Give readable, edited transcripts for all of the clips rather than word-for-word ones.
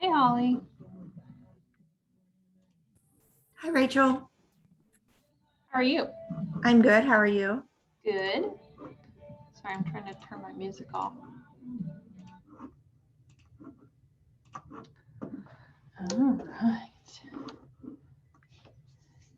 Hey, Holly. Hi, Rachel. How are you? I'm good. How are you? Good. Sorry, I'm trying to turn my music off. All right.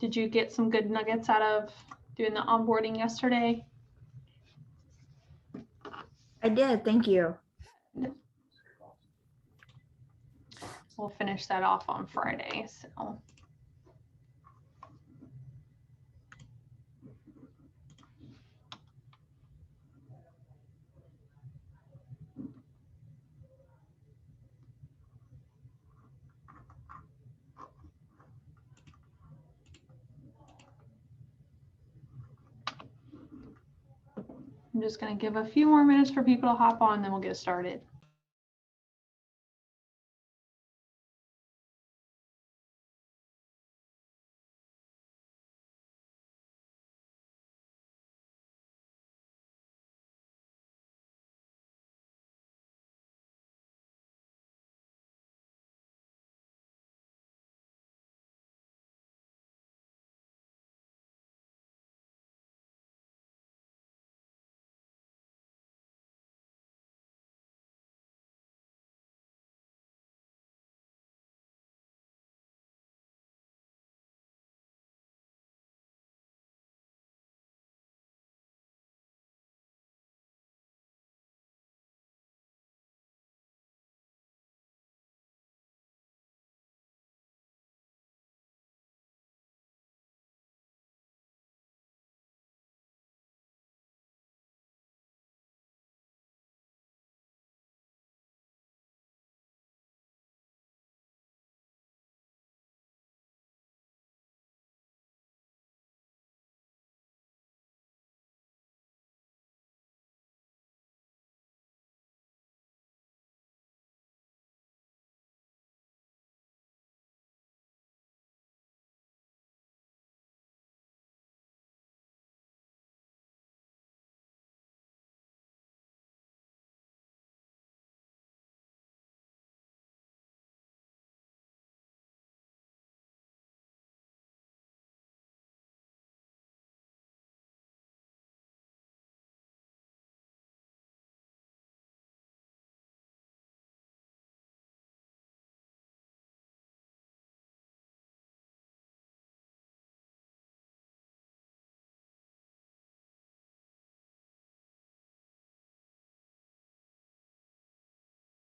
Did you get some good nuggets out of doing the onboarding yesterday? I did. Thank you. We'll finish that off on Friday. So. I'm just going to give a few more minutes for people to hop on, then we'll get started.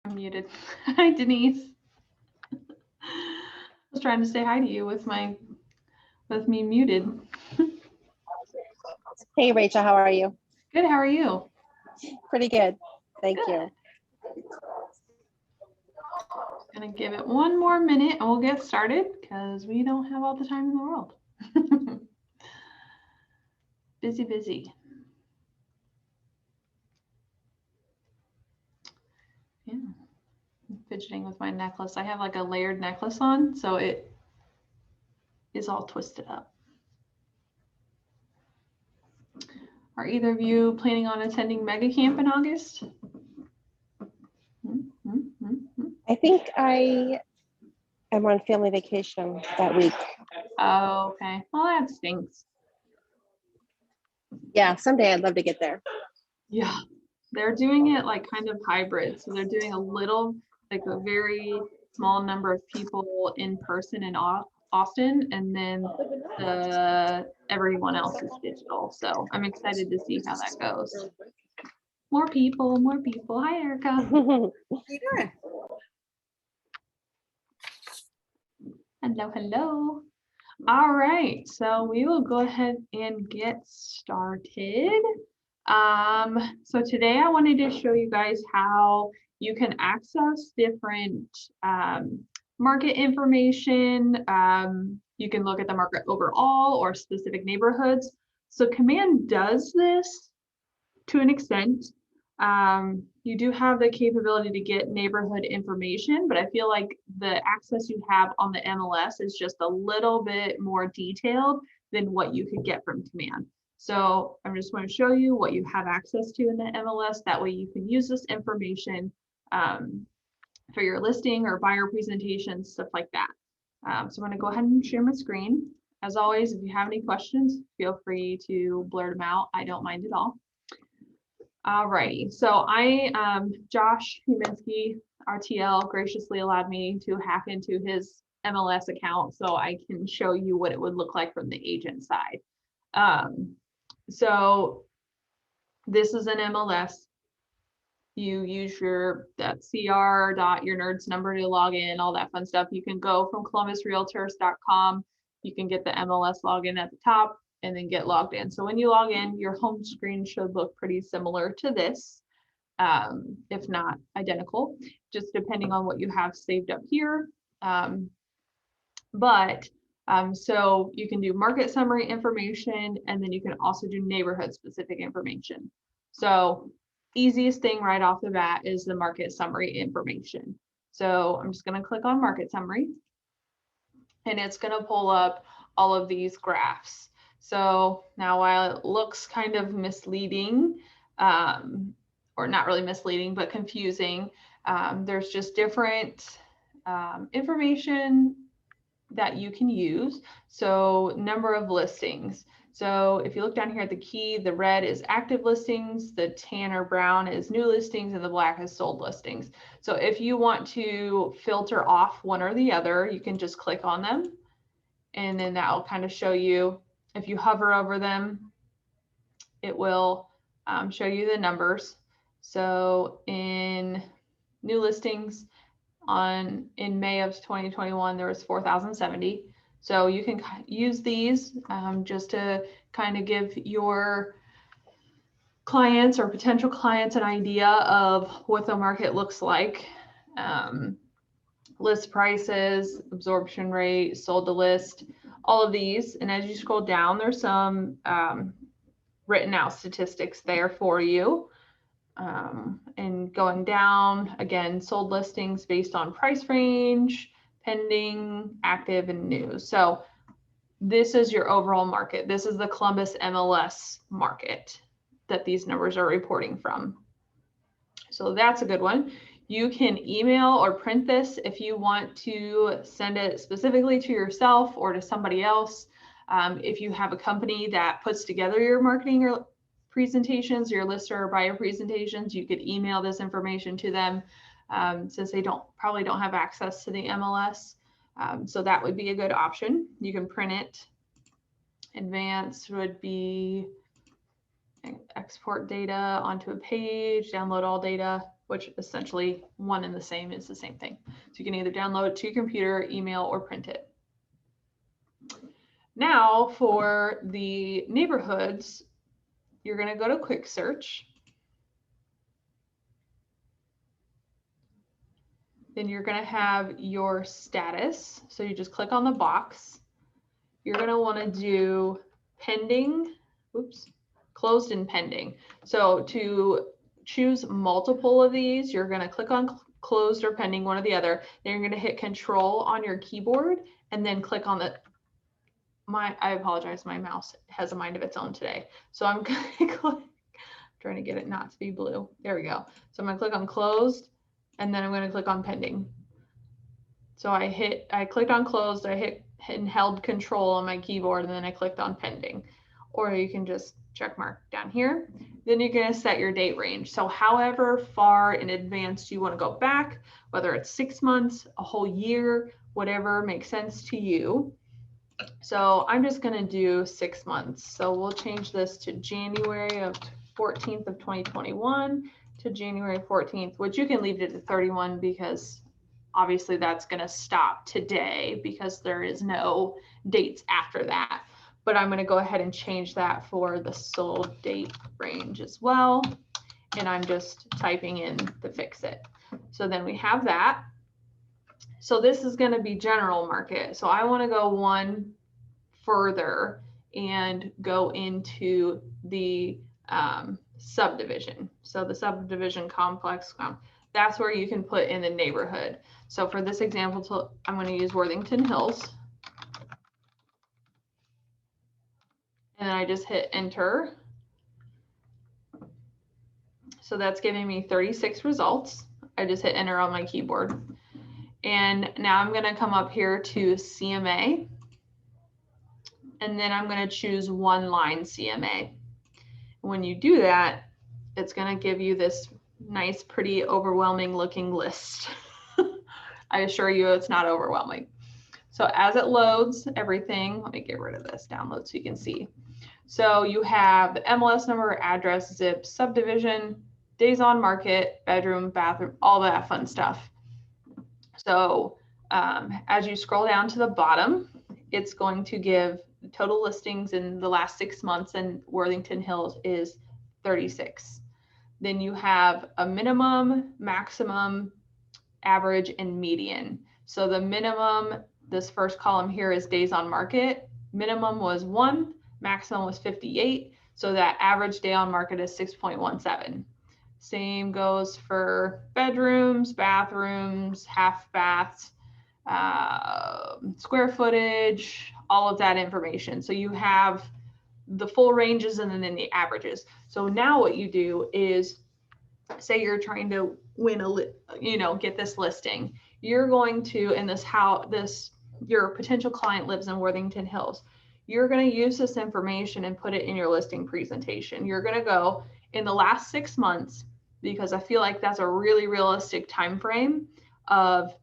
I'm muted. Hi, Denise. I was trying to say hi to you with me muted. Hey, Rachel, how are you? Good, how are you? Pretty good. Thank you. Gonna give it one more minute and we'll get started because we don't have all the time in the world. Busy. Yeah, I'm fidgeting with my necklace. I have like a layered necklace on, so it is all twisted up. Are either of you planning on attending Mega Camp in August? I think I am on family vacation that week. Oh, okay. Well, that stinks. Yeah, someday I'd love to get there. Yeah, they're doing it like kind of hybrid. So they're doing a little, like a very small number of people in person in Austin, and then everyone else is digital. So I'm excited to see how that goes. More people. Hi, Erica. How you doing? Hello. All right, so we will go ahead and get started. So today I wanted to show you guys how you can access different market information. You can look at the market overall or specific neighborhoods. So Command does this to an extent. You do have the capability to get neighborhood information, but I feel like the access you have on the MLS is just a little bit more detailed than what you could get from Command. So I'm just going to show you what you have access to in the MLS. That way you can use this information for your listing or buyer presentations, stuff like that. So I'm going to go ahead and share my screen. As always, if you have any questions, feel free to blurt them out. I don't mind at all. Alrighty, so Josh Huminski, RTL, graciously allowed me to hack into his MLS account so I can show you what it would look like from the agent side. So this is an MLS. You use your your nerds number to log in, all that fun stuff. You can go from columbusrealtors.com. You can get the MLS login at the top and then get logged in. So when you log in, your home screen should look pretty similar to this, if not identical, just depending on what you have saved up here. So you can do market summary information, and then you can also do neighborhood specific information. So easiest thing right off the bat is the market summary information. So I'm just going to click on market summary, and it's going to pull up all of these graphs. So now while it looks kind of misleading, or not really misleading, but confusing, there's just different information that you can use. So number of listings. So if you look down here at the key, the red is active listings, the tan or brown is new listings, and the black is sold listings. So if you want to filter off one or the other, you can just click on them, and then that will kind of show you. If you hover over them, it will show you the numbers. So in new listings, in May of 2021, there was 4,070. So you can use these just to kind of give your clients or potential clients an idea of what the market looks like. List prices, absorption rate, sold to list, all of these. And as you scroll down, there's some written out statistics there for you. And going down, again, sold listings based on price range, pending, active, and new. So this is your overall market. This is the Columbus MLS market that these numbers are reporting from. So that's a good one. You can email or print this if you want to send it specifically to yourself or to somebody else. If you have a company that puts together your marketing or presentations, your lister or buyer presentations, you could email this information to them, since they probably don't have access to the MLS. So that would be a good option. You can print it. Advanced would be export data onto a page, download all data, which essentially one and the same is the same thing. So you can either download it to your computer, email, or print it. Now for the neighborhoods, you're going to go to quick search. Then you're going to have your status. So you just click on the box. You're going to want to do pending, closed and pending. So to choose multiple of these, you're going to click on closed or pending, one or the other. Then you're going to hit Control on your keyboard and then click on I apologize, my mouse has a mind of its own today. So I'm going to trying to get it not to be blue. There we go. So I'm going to click on closed, and then I'm going to click on pending. So I clicked on closed, I hit and held Control on my keyboard, and then I clicked on pending. Or you can just check mark down here. Then you're going to set your date range. So however far in advance you want to go back, whether it's 6 months, a whole year, whatever makes sense to you. So I'm just going to do 6 months. So we'll change this to January 14th of 2021 to January 14th, which you can leave it at 31 because obviously that's going to stop today because there is no dates after that. But I'm going to go ahead and change that for the sold date range as well. And I'm just typing in the fix it. So then we have that. So this is going to be general market. So I want to go one further and go into the subdivision. So the subdivision complex, that's where you can put in the neighborhood. So for this example, I'm going to use Worthington Hills. And then I just hit enter. So that's giving me 36 results. I just hit enter on my keyboard. And now I'm gonna come up here to CMA. And then I'm gonna choose one line CMA. When you do that, it's gonna give you this nice, pretty overwhelming looking list. I assure you it's not overwhelming. So as it loads everything, let me get rid of this download so you can see. So you have the MLS number, address, zip, subdivision, days on market, bedroom, bathroom, all that fun stuff. So as you scroll down to the bottom, it's going to give total listings in the last 6 months, and Worthington Hills is 36. Then you have a minimum, maximum, average, and median. So the minimum, this first column here is days on market. Minimum was 1, maximum was 58. So that average day on market is 6.17. Same goes for bedrooms, bathrooms, half baths, square footage, all of that information. So you have the full ranges and then the averages. So now what you do is, say you're trying to win get this listing. You're going to, in this house, your potential client lives in Worthington Hills. You're going to use this information and put it in your listing presentation. You're going to go in the last 6 months, because I feel like that's a really realistic time frame of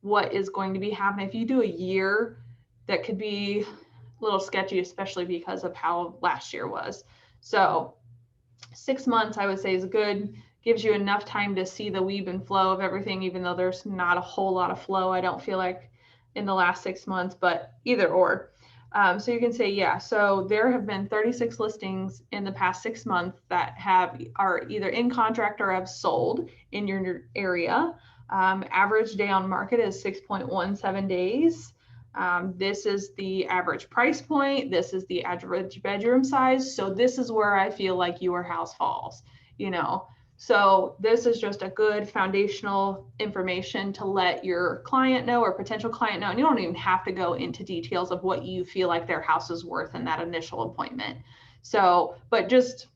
what is going to be happening. If you do a year, that could be a little sketchy, especially because of how last year was. So 6 months, I would say, is good. Gives you enough time to see the weave and flow of everything, even though there's not a whole lot of flow, I don't feel like, in the last 6 months, but either or. So you can say, yeah, so there have been 36 listings in the past 6 months that are either in contract or have sold in your area. Average day on market is 6.17 days. This is the average price point. This is the average bedroom size. So this is where I feel like your house falls, So this is just a good foundational information to let your client know or potential client know. And you don't even have to go into details of what you feel like their house is worth in that initial appointment. So, but just,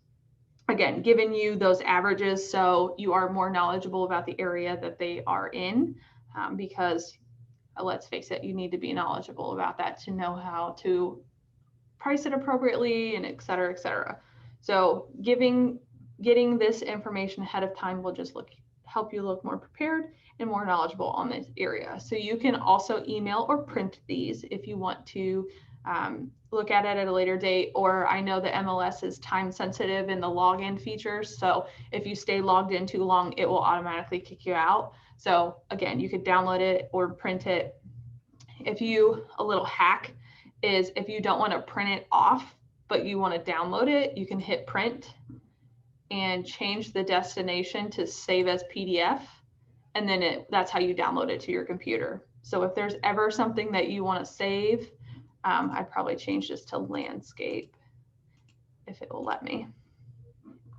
again, giving you those averages so you are more knowledgeable about the area that they are in, because let's face it, you need to be knowledgeable about that to know how to price it appropriately, and et cetera, et cetera. So getting this information ahead of time will just help you look more prepared and more knowledgeable on this area. So you can also email or print these if you want to look at it at a later date, or I know the MLS is time sensitive in the login features. So if you stay logged in too long, it will automatically kick you out. So again, you could download it or print it. A little hack is, if you don't want to print it off, but you want to download it, you can hit print and change the destination to save as PDF. And then that's how you download it to your computer. So if there's ever something that you want to save, I'd probably change this to landscape if it will let me.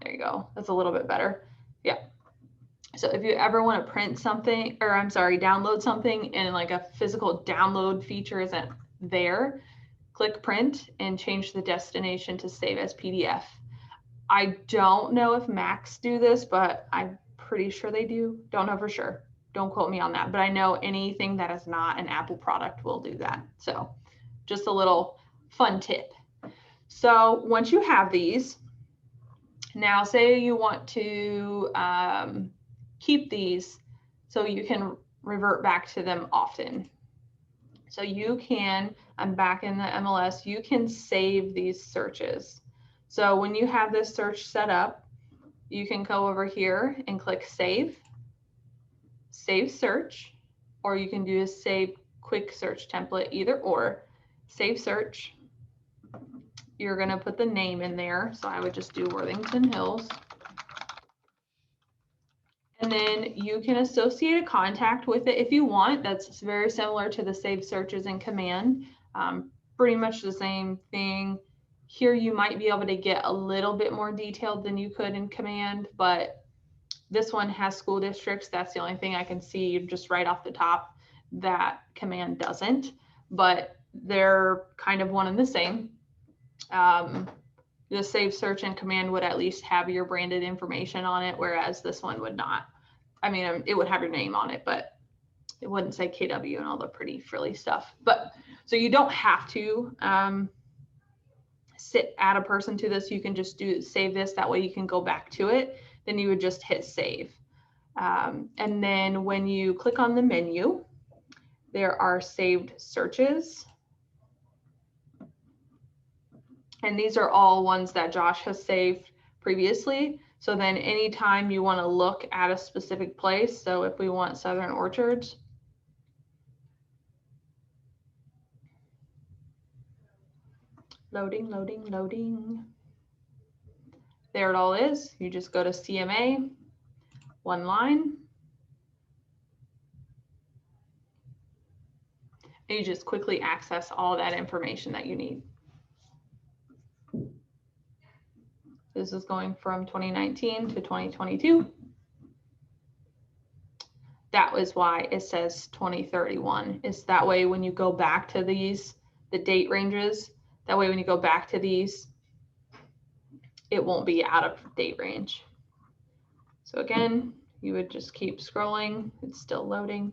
There you go. That's a little bit better. Yeah. So if you ever want to print something, or download something and like a physical download feature isn't there, click print and change the destination to save as PDF. I don't know if Macs do this, but I'm pretty sure they do. Don't know for sure. Don't quote me on that, but I know anything that is not an Apple product will do that. So just a little fun tip. So once you have these, now say you want to keep these so you can revert back to them often. So you can, I'm back in the MLS, you can save these searches. So when you have this search set up, you can go over here and click save search, or you can do a save quick search template, either or. Save search. You're going to put the name in there. So I would just do Worthington Hills. And then you can associate a contact with it if you want. That's very similar to the save searches in Command. Pretty much the same thing. Here you might be able to get a little bit more detailed than you could in Command, but this one has school districts. That's the only thing I can see just right off the top that Command doesn't, but they're kind of one and the same. The save search and Command would at least have your branded information on it, whereas this one would not. I mean, it would have your name on it, but it wouldn't say KW and all the pretty frilly stuff. But so you don't have to add a person to this. You can just save this. That way you can go back to it. Then you would just hit save. And then when you click on the menu, there are saved searches. And these are all ones that Josh has saved previously. So then anytime you want to look at a specific place, so if we want Southern Orchards, loading, loading, loading. There it all is. You just go to CMA, one line. And you just quickly access all that information that you need. This is going from 2019 to 2022. That was why it says 2031. Is that way when you go back to these, the date ranges, that way when you go back to these, it won't be out of date range. So again, you would just keep scrolling. It's still loading.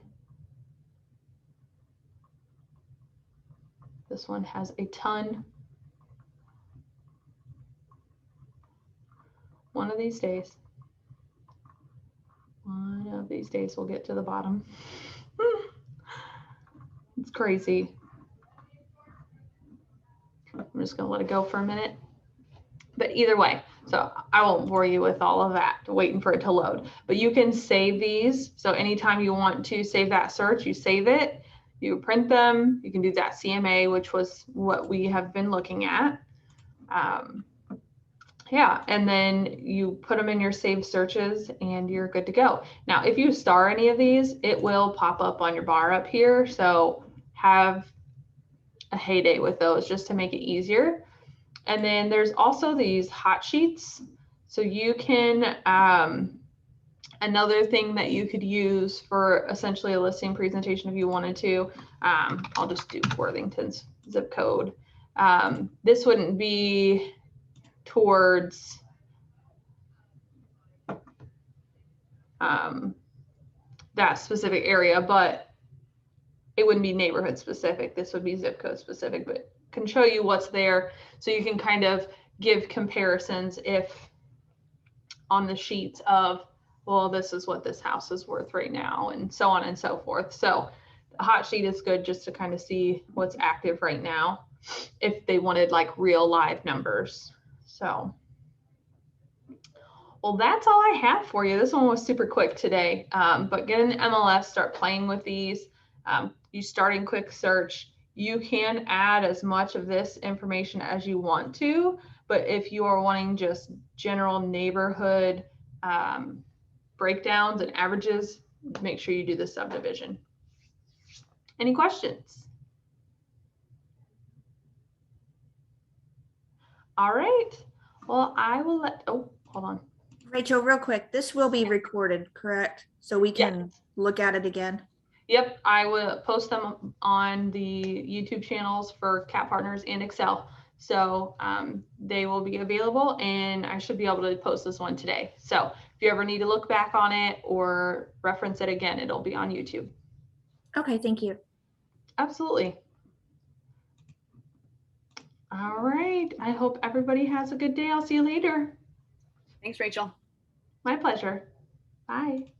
This one has a ton. One of these days we'll get to the bottom. It's crazy. I'm just gonna let it go for a minute. But either way, so I won't bore you with all of that, waiting for it to load. But you can save these. So anytime you want to save that search, you save it, you print them, you can do that CMA, which was what we have been looking at. Yeah, and then you put them in your saved searches and you're good to go. Now, if you star any of these, it will pop up on your bar up here. So have a heyday with those just to make it easier. And then there's also these hot sheets. So you can, another thing that you could use for essentially a listing presentation if you wanted to, I'll just do Worthington's zip code. This wouldn't be towards that specific area, but it wouldn't be neighborhood specific. This would be zip code specific, but can show you what's there. So you can kind of give comparisons if on the sheets of, well, this is what this house is worth right now, and so on and so forth. So the hot sheet is good just to kind of see what's active right now if they wanted like real live numbers. So, well, that's all I have for you. This one was super quick today, but get an MLS, start playing with these. You start in quick search. You can add as much of this information as you want to, but if you are wanting just general neighborhood breakdowns and averages, make sure you do the subdivision. Any questions? All right. Well, I will oh, hold on. Rachel, real quick, this will be recorded, correct? So we can look at it again. Yep, I will post them on the YouTube channels for Cat Partners and Excel. So they will be available, and I should be able to post this one today. So if you ever need to look back on it or reference it again, it'll be on YouTube. Okay, thank you. Absolutely. All right. I hope everybody has a good day. I'll see you later. Thanks, Rachel. My pleasure. Bye.